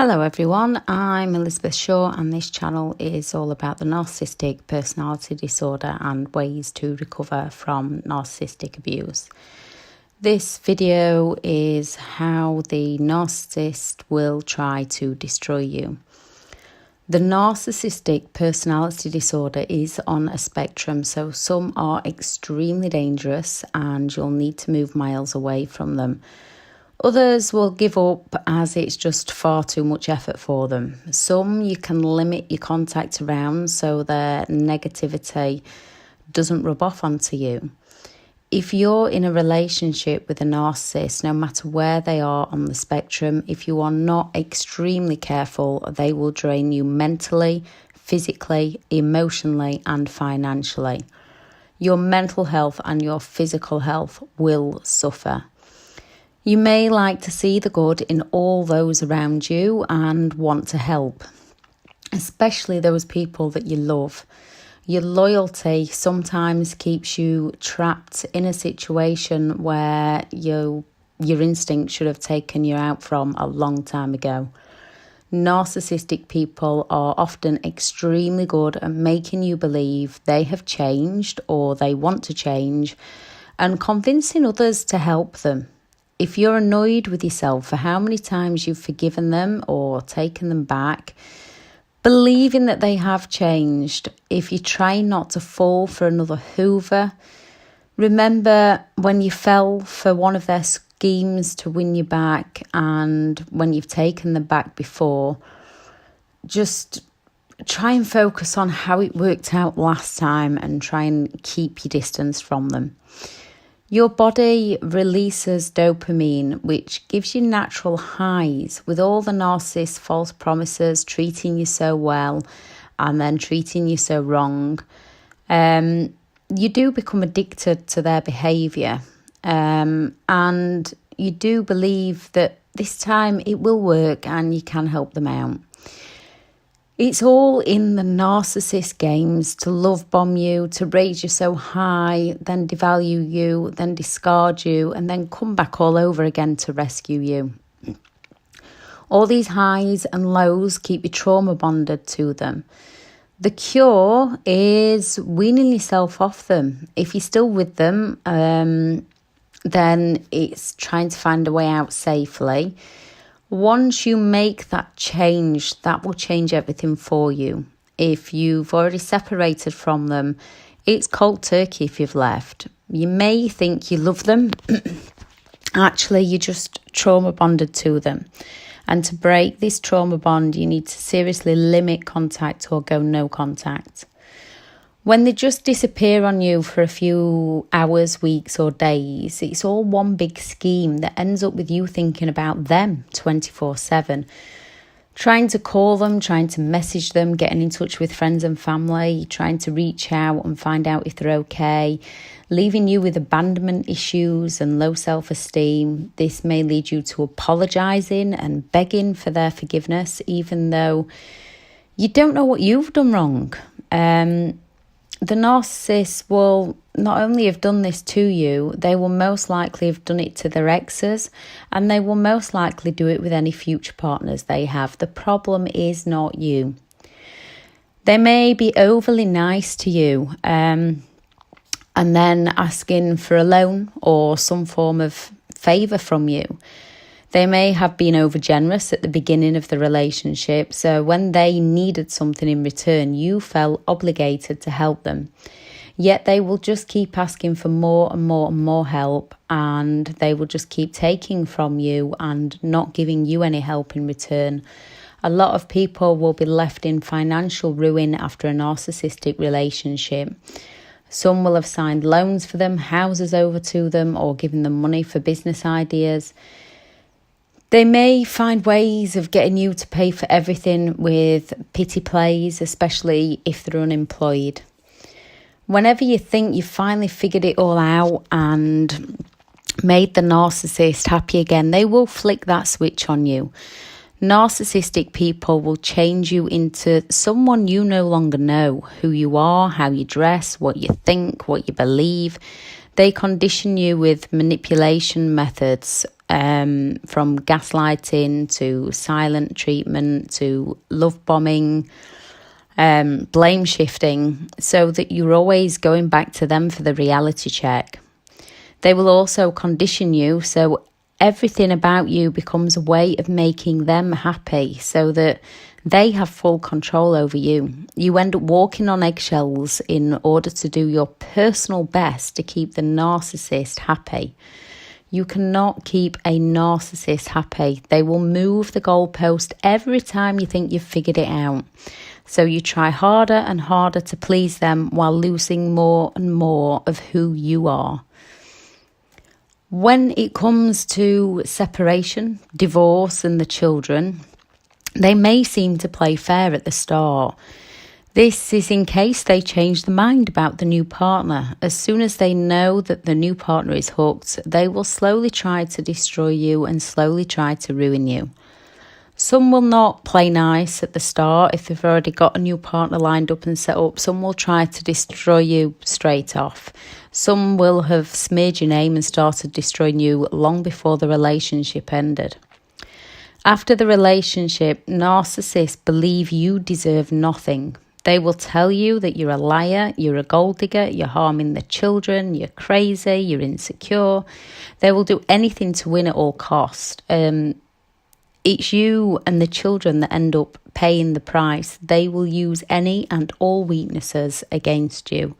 Hello everyone, I'm Elizabeth Shaw and this channel is all about the narcissistic personality disorder and ways to recover from narcissistic abuse. This video is how the narcissist will try to destroy you. The narcissistic personality disorder is on a spectrum, so some are extremely dangerous and you'll need to move miles away from them. Others will give up as it's just far too much effort for them. Some you can limit your contact around so their negativity doesn't rub off onto you. If you're in a relationship with a narcissist, no matter where they are on the spectrum, if you are not extremely careful, they will drain you mentally, physically, emotionally, and financially. Your mental health and your physical health will suffer. You may like to see the good in all those around you and want to help, especially those people that you love. Your loyalty sometimes keeps you trapped in a situation where your instinct should have taken you out from a long time ago. Narcissistic people are often extremely good at making you believe they have changed or they want to change and convincing others to help them. If you're annoyed with yourself for how many times you've forgiven them or taken them back, believing that they have changed, if you try not to fall for another Hoover, remember when you fell for one of their schemes to win you back and when you've taken them back before, just try and focus on how it worked out last time and try and keep your distance from them. Your body releases dopamine, which gives you natural highs with all the narcissist's false promises, treating you so well and then treating you so wrong. You do become addicted to their behaviour and you do believe that this time it will work and you can help them out. It's all in the narcissist games to love bomb you, to raise you so high, then devalue you, then discard you, and then come back all over again to rescue you. All these highs and lows keep you trauma bonded to them. The cure is weaning yourself off them. If you're still with them, then it's trying to find a way out safely. Once you make that change, that will change everything for you. If you've already separated from them, it's cold turkey if you've left. You may think you love them. Actually, you're just trauma bonded to them. And to break this trauma bond, you need to seriously limit contact or go no contact. When they just disappear on you for a few hours, weeks or days, it's all one big scheme that ends up with you thinking about them 24/7. Trying to call them, trying to message them, getting in touch with friends and family, trying to reach out and find out if they're okay, leaving you with abandonment issues and low self-esteem. This may lead you to apologising and begging for their forgiveness, even though you don't know what you've done wrong. The narcissist will not only have done this to you, they will most likely have done it to their exes, and they will most likely do it with any future partners they have. The problem is not you. They may be overly nice to you and then asking for a loan or some form of favour from you. They may have been overgenerous at the beginning of the relationship, so when they needed something in return, you felt obligated to help them. Yet they will just keep asking for more and more and more help, and they will just keep taking from you and not giving you any help in return. A lot of people will be left in financial ruin after a narcissistic relationship. Some will have signed loans for them, houses over to them, or given them money for business ideas. They may find ways of getting you to pay for everything with pity plays, especially if they're unemployed. Whenever you think you've finally figured it all out and made the narcissist happy again, they will flick that switch on you. Narcissistic people will change you into someone you no longer know, who you are, how you dress, what you think, what you believe. They condition you with manipulation methods from gaslighting to silent treatment to love bombing, blame shifting, so that you're always going back to them for the reality check. They will also condition you, so everything about you becomes a way of making them happy so that they have full control over you. You end up walking on eggshells in order to do your personal best to keep the narcissist happy. You cannot keep a narcissist happy. They will move the goalpost every time you think you've figured it out. So you try harder and harder to please them while losing more and more of who you are. When it comes to separation, divorce and the children, they may seem to play fair at the start. This is in case they change their mind about the new partner. As soon as they know that the new partner is hooked, they will slowly try to destroy you and slowly try to ruin you. Some will not play nice at the start if they've already got a new partner lined up and set up. Some will try to destroy you straight off. Some will have smeared your name and started destroying you long before the relationship ended. After the relationship, narcissists believe you deserve nothing. They will tell you that you're a liar, you're a gold digger, you're harming the children, you're crazy, you're insecure. They will do anything to win at all cost. It's you and the children that end up paying the price. They will use any and all weaknesses against you.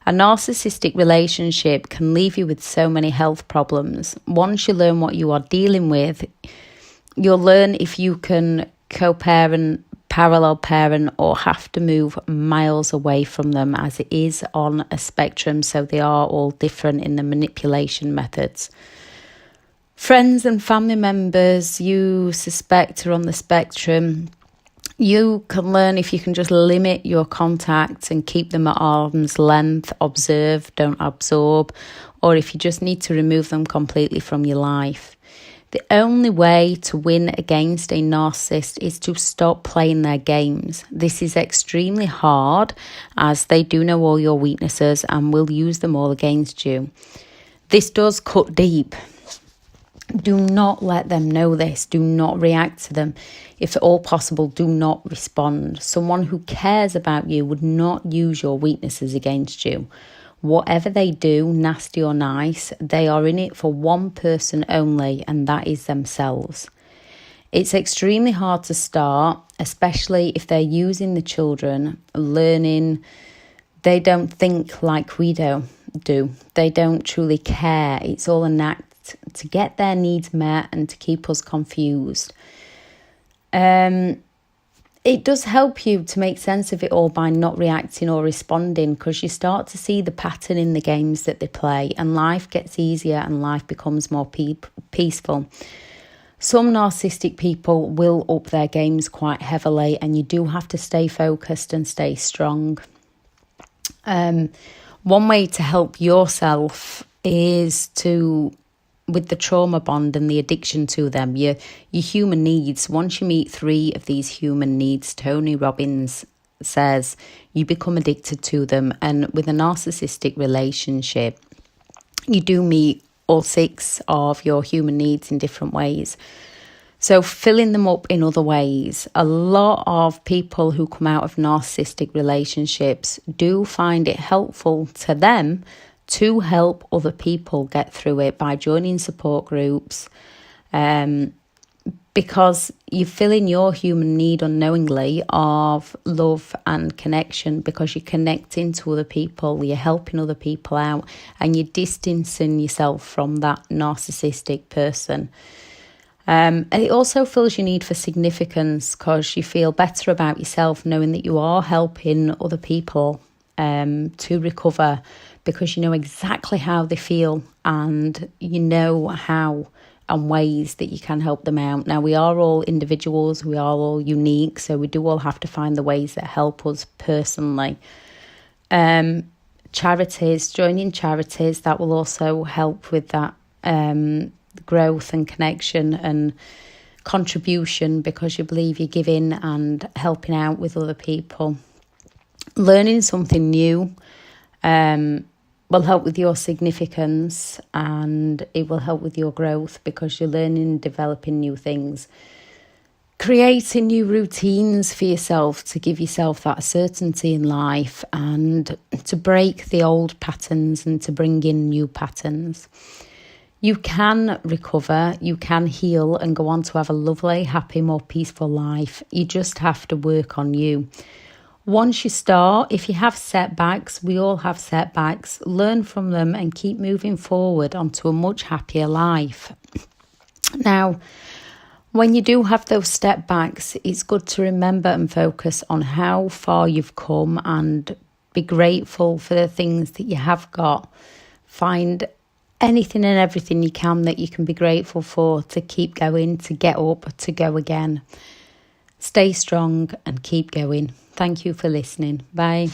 A narcissistic relationship can leave you with so many health problems. Once you learn what you are dealing with, you'll learn if you can co-parent, parallel parent, or have to move miles away from them, as it is on a spectrum, so they are all different in the manipulation methods. Friends and family members you suspect are on the spectrum, you can learn if you can just limit your contacts and keep them at arm's length, observe, don't absorb, or if you just need to remove them completely from your life. The only way to win against a narcissist is to stop playing their games. This is extremely hard, as they do know all your weaknesses and will use them all against you. This does cut deep. Do not let them know this. Do not react to them. If at all possible, do not respond. Someone who cares about you would not use your weaknesses against you. Whatever they do, nasty or nice, they are in it for one person only, and that is themselves. It's extremely hard to start, especially if they're using the children, learning. They don't think like we do. They don't truly care. It's all an act to get their needs met and to keep us confused. It does help you to make sense of it all by not reacting or responding, because you start to see the pattern in the games that they play, and life gets easier and life becomes more peaceful. Some narcissistic people will up their games quite heavily, and you do have to stay focused and stay strong. One way to help yourself is with the trauma bond and the addiction to them, your human needs. Once you meet 3 of these human needs, Tony Robbins says, you become addicted to them. And with a narcissistic relationship, you do meet all 6 of your human needs in different ways. So filling them up in other ways. A lot of people who come out of narcissistic relationships do find it helpful to them to help other people get through it by joining support groups, because you fill in your human need unknowingly of love and connection, because you're connecting to other people, you're helping other people out, and you're distancing yourself from that narcissistic person. And it also fills your need for significance, because you feel better about yourself knowing that you are helping other people to recover, because you know exactly how they feel and you know how and ways that you can help them out. Now, we are all individuals, we are all unique, so we do all have to find the ways that help us personally. Charities, joining charities, that will also help with that growth and connection and contribution, because you believe you're giving and helping out with other people. Learning something new will help with your significance, and it will help with your growth because you're learning and developing new things. Creating new routines for yourself to give yourself that certainty in life and to break the old patterns and to bring in new patterns. You can recover, you can heal and go on to have a lovely, happy, more peaceful life. You just have to work on you. Once you start, if you have setbacks, we all have setbacks, learn from them and keep moving forward onto a much happier life. Now, when you do have those step backs, it's good to remember and focus on how far you've come and be grateful for the things that you have got. Find anything and everything you can that you can be grateful for to keep going, to get up, to go again. Stay strong and keep going. Thank you for listening. Bye.